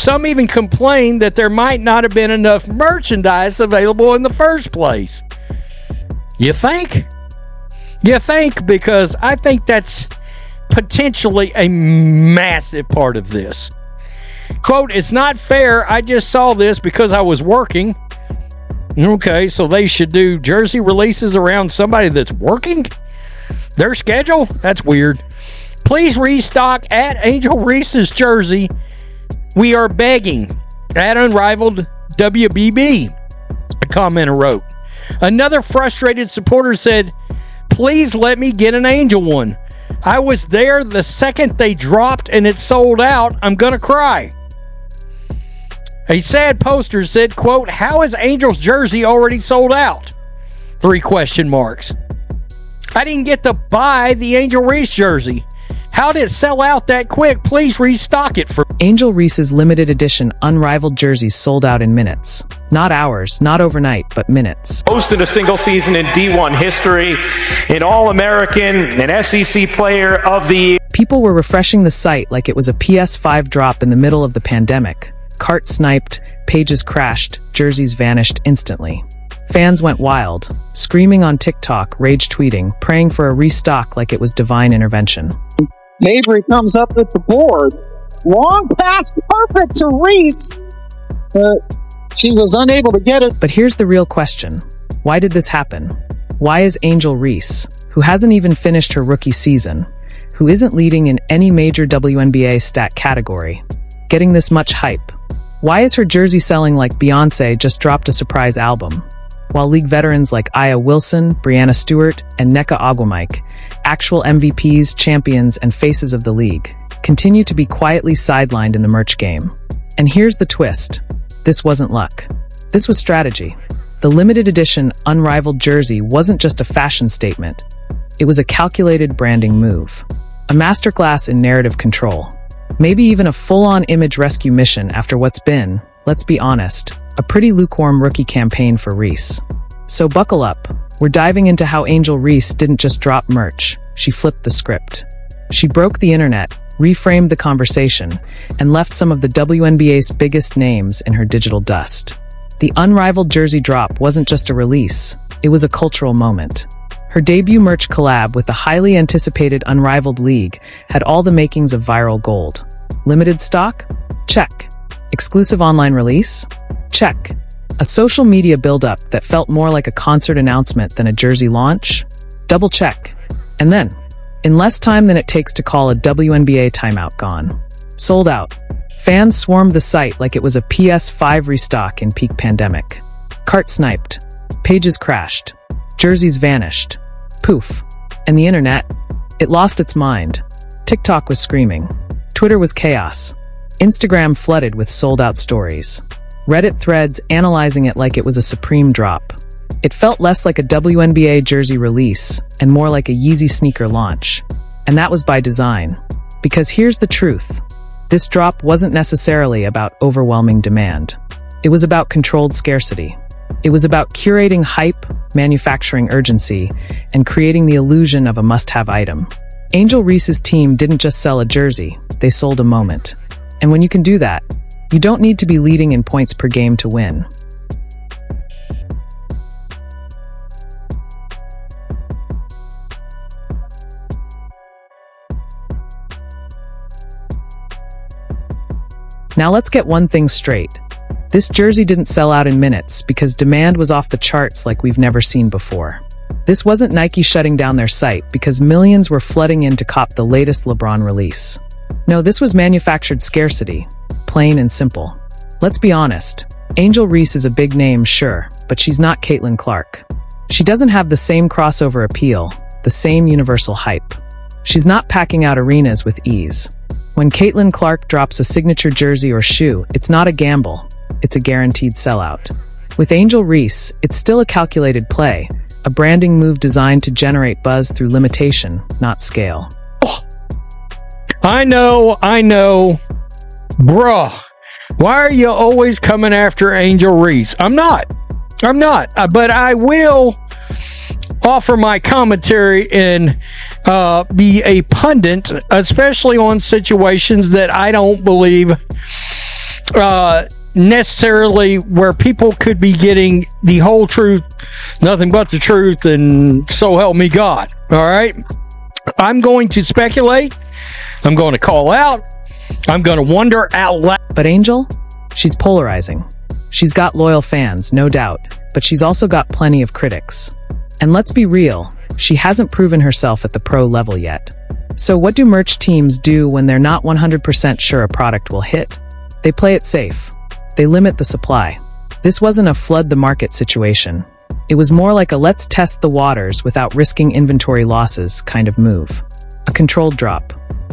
Some even complained that there might not have been enough merchandise available in the first place. You think? You think? Because I think that's potentially a massive part of this. Quote, "It's not fair. I just saw this because I was working." Okay, so they should do jersey releases around somebody that's working? Their schedule? That's weird. "Please restock at Angel Reese's jersey. We are begging." At Unrivaled WBB, a commenter wrote. Another frustrated supporter said, "Please let me get an Angel one. I was there the second they dropped and it sold out. I'm gonna cry." A sad poster said, quote, "How is Angel's jersey already sold out?" 3 question marks. "I didn't get to buy the Angel Reese jersey. How did it sell out that quick? Please restock it for..." Angel Reese's limited edition Unrivaled jerseys sold out in minutes. Not hours, not overnight, but minutes. Hosted a single season in D1 history, an All-American, an SEC Player of the Year. People were refreshing the site like it was a PS5 drop in the middle of the pandemic. Carts sniped, pages crashed, jerseys vanished instantly. Fans went wild, screaming on TikTok, rage tweeting, praying for a restock like it was divine intervention. Mabry comes up with the board. Long pass, perfect to Reese. She was unable to get it. But here's the real question. Why did this happen? Why is Angel Reese, who hasn't even finished her rookie season, who isn't leading in any major WNBA stat category, getting this much hype? Why is her jersey selling like Beyoncé just dropped a surprise album, while league veterans like Aya Wilson, Brianna Stewart, and Nneka Ogwumike, actual MVPs, champions, and faces of the league, continue to be quietly sidelined in the merch game? And here's the twist. This wasn't luck. This was strategy. The limited edition Unrivaled jersey wasn't just a fashion statement. It was a calculated branding move. A masterclass in narrative control. Maybe even a full-on image rescue mission after what's been, let's be honest, a pretty lukewarm rookie campaign for Reese. So buckle up. We're diving into how Angel Reese didn't just drop merch. She flipped the script. She broke the internet, reframed the conversation, and left some of the WNBA's biggest names in her digital dust. The Unrivaled jersey drop wasn't just a release, it was a cultural moment. Her debut merch collab with the highly anticipated Unrivaled League had all the makings of viral gold. Limited stock? Check. Exclusive online release? Check. A social media build-up that felt more like a concert announcement than a jersey launch? Double check. And then, in less time than it takes to call a WNBA timeout gone. Sold out. Fans swarmed the site like it was a PS5 restock in peak pandemic. Cart sniped. Pages crashed. Jerseys vanished. Poof. And the internet? It lost its mind. TikTok was screaming. Twitter was chaos. Instagram flooded with sold-out stories. Reddit threads analyzing it like it was a supreme drop. It felt less like a WNBA jersey release and more like a Yeezy sneaker launch. And that was by design. Because here's the truth. This drop wasn't necessarily about overwhelming demand. It was about controlled scarcity. It was about curating hype, manufacturing urgency, and creating the illusion of a must-have item. Angel Reese's team didn't just sell a jersey, they sold a moment. And when you can do that, you don't need to be leading in points per game to win. Now let's get one thing straight. This jersey didn't sell out in minutes because demand was off the charts like we've never seen before. This wasn't Nike shutting down their site because millions were flooding in to cop the latest LeBron release. No, this was manufactured scarcity, plain and simple. Let's be honest, Angel Reese is a big name, sure, but she's not Caitlin Clark. She doesn't have the same crossover appeal, the same universal hype. She's not packing out arenas with ease. When Caitlin Clark drops a signature jersey or shoe, it's not a gamble, it's a guaranteed sellout. With Angel Reese, it's still a calculated play, a branding move designed to generate buzz through limitation, not scale. Oh, I know. Bruh, why are you always coming after Angel Reese? I'm not, but I will offer my commentary and be a pundit, especially on situations that I don't believe necessarily where people could be getting the whole truth, nothing but the truth, and so help me God. All right? I'm going to speculate. I'm going to call out. I'm going to wonder out loud. But Angel, she's polarizing. She's got loyal fans, no doubt, but she's also got plenty of critics. And let's be real, she hasn't proven herself at the pro level yet. So what do merch teams do when they're not 100% sure a product will hit? They play it safe. They limit the supply. This wasn't a flood the market situation. It was more like a let's test the waters without risking inventory losses kind of move. A controlled drop.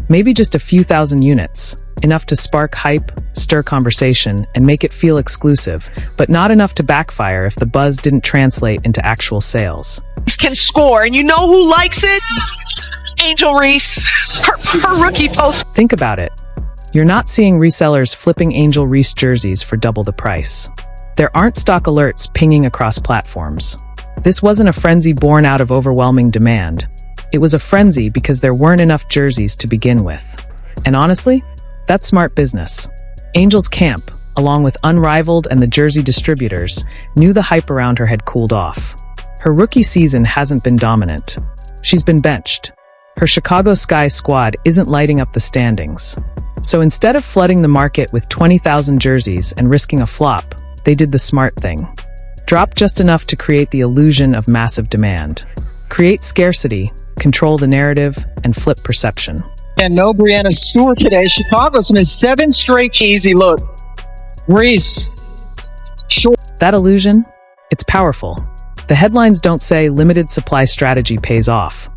Maybe just a few thousand units, enough to spark hype, stir conversation, and make it feel exclusive, but not enough to backfire if the buzz didn't translate into actual sales. Can score, and you know who likes it? Angel Reese, her rookie post. Think about it. You're not seeing resellers flipping Angel Reese jerseys for double the price. There aren't stock alerts pinging across platforms. This wasn't a frenzy born out of overwhelming demand. It was a frenzy because there weren't enough jerseys to begin with. And honestly, that's smart business. Angel's camp, along with Unrivaled and the jersey distributors, knew the hype around her had cooled off. Her rookie season hasn't been dominant. She's been benched. Her Chicago Sky squad isn't lighting up the standings. So instead of flooding the market with 20,000 jerseys and risking a flop, they did the smart thing. Drop just enough to create the illusion of massive demand. Create scarcity, control the narrative, and flip perception. And no Breanna Stewart today. Chicago's missed 7 straight. Easy look. Reese. Short. That illusion? It's powerful. The headlines don't say limited supply strategy pays off.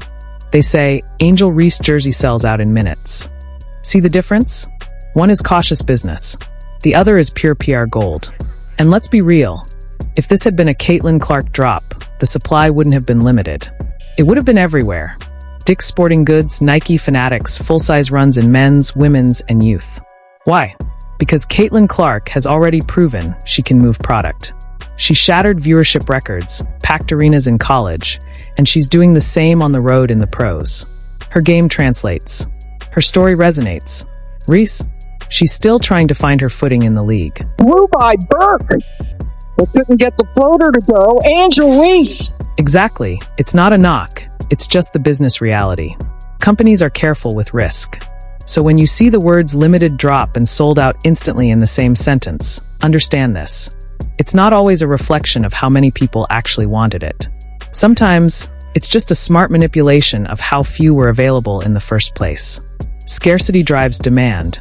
They say Angel Reese jersey sells out in minutes. See the difference? One is cautious business. The other is pure PR gold. And let's be real. If this had been a Caitlin Clark drop, the supply wouldn't have been limited. It would have been everywhere. Dick's Sporting Goods, Nike, Fanatics, full-size runs in men's, women's, and youth. Why? Because Caitlin Clark has already proven she can move product. She shattered viewership records, packed arenas in college, and she's doing the same on the road in the pros. Her game translates. Her story resonates. Reese, she's still trying to find her footing in the league. Threw by Burke, but couldn't get the floater to go. Angel Reese. Exactly. It's not a knock. It's just the business reality. Companies are careful with risk. So when you see the words limited drop and sold out instantly in the same sentence, understand this. It's not always a reflection of how many people actually wanted it. Sometimes, it's just a smart manipulation of how few were available in the first place. Scarcity drives demand,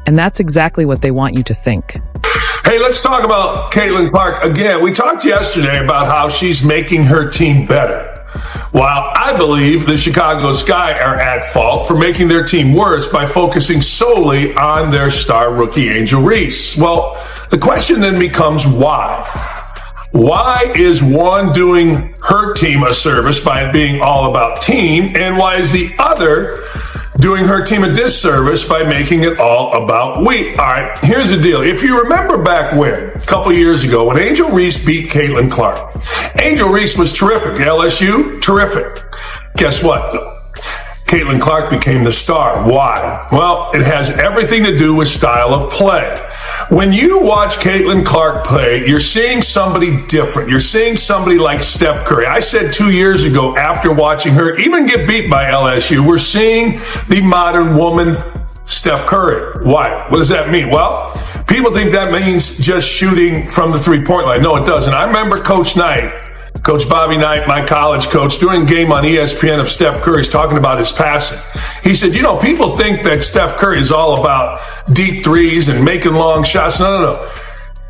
and that's exactly what they want you to think. Hey, let's talk about Caitlin Clark again. We talked yesterday about how she's making her team better. While I believe the Chicago Sky are at fault for making their team worse by focusing solely on their star rookie Angel Reese. Well, the question then becomes why? Why is one doing her team a service by being all about team, and why is the other doing her team a disservice by making it all about we? All right, here's the deal. If you remember back when, a couple years ago, when Angel Reese beat Caitlin Clark, Angel Reese was terrific. LSU, terrific. Guess what, though? Caitlin Clark became the star. Why? Well, it has everything to do with style of play. When you watch Caitlin Clark play, you're seeing somebody different. You're seeing somebody like Steph Curry. I said 2 years ago, after watching her even get beat by LSU, we're seeing the modern woman, Steph Curry. Why? What does that mean? Well, people think that means just shooting from the three-point line. No, it doesn't. I remember Coach Bobby Knight, my college coach, doing a game on ESPN of Steph Curry's talking about his passing. He said, people think that Steph Curry is all about deep threes and making long shots. No.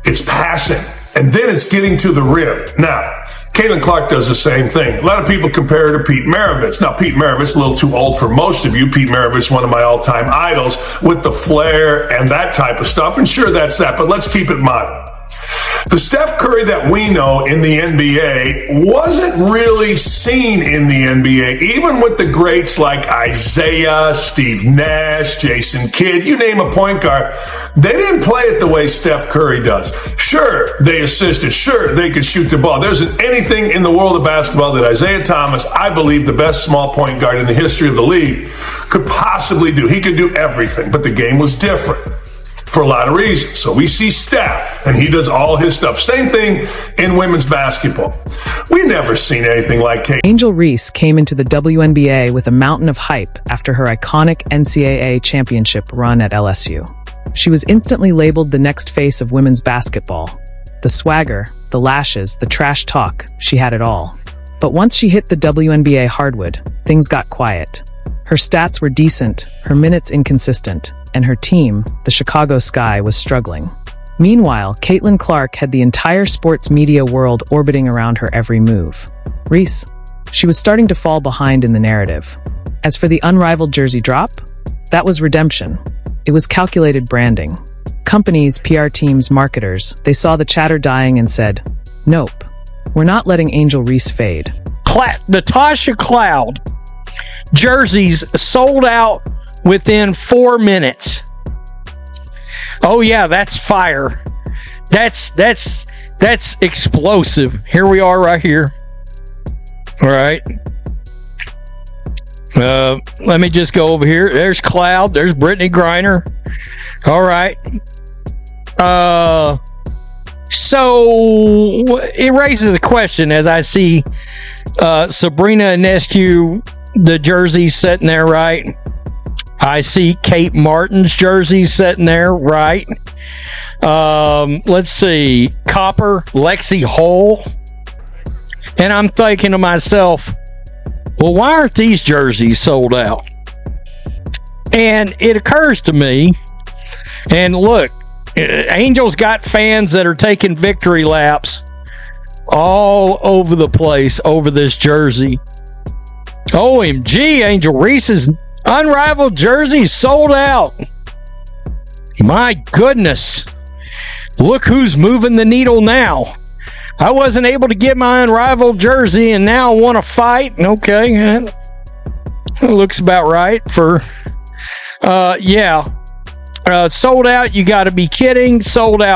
It's passing. And then it's getting to the rim. Now, Caitlin Clark does the same thing. A lot of people compare her to Pete Maravich. Now, Pete Maravich, a little too old for most of you. Pete Maravich, one of my all-time idols, with the flair and that type of stuff. And sure, that's that, but let's keep it modern. The Steph Curry that we know in the NBA wasn't really seen in the NBA, even with the greats like Isaiah, Steve Nash, Jason Kidd, you name a point guard. They didn't play it the way Steph Curry does. Sure, they assisted. Sure, they could shoot the ball. There isn't anything in the world of basketball that Isaiah Thomas, I believe the best small point guard in the history of the league, could possibly do. He could do everything, but the game was different. for a lot of reasons. So we see Steph, and he does all his stuff. Same thing in women's basketball. We've never seen anything like Kate. Angel Reese came into the WNBA with a mountain of hype after her iconic NCAA championship run at LSU. She was instantly labeled the next face of women's basketball. The swagger, the lashes, the trash talk, she had it all. But once she hit the WNBA hardwood, things got quiet. Her stats were decent, her minutes inconsistent, and her team, the Chicago Sky, was struggling. Meanwhile, Caitlin Clark had the entire sports media world orbiting around her every move. Reese, she was starting to fall behind in the narrative. As for the unrivaled jersey drop, that was redemption. It was calculated branding. Companies, PR teams, marketers, they saw the chatter dying and said, "Nope, we're not letting Angel Reese fade." Natasha Cloud jerseys sold out within 4 minutes. Oh yeah, that's fire. That's explosive. Here we are right here. All right. Let me just go over here. There's Cloud. There's Brittany Griner. All right. So it raises a question as I see Sabrina Ionescu, the jersey sitting there, right? I see Kate Martin's jersey sitting there, right? Let's see. Copper, Lexi Hull. And I'm thinking to myself, well, why aren't these jerseys sold out? And it occurs to me, and look, Angels got fans that are taking victory laps all over the place over this jersey. OMG, Angel Reese's unrivaled jersey sold out. My goodness. Look who's moving the needle now. I wasn't able to get my unrivaled jersey, and now I want to fight. Okay, that looks about right for, sold out. You got to be kidding. Sold out.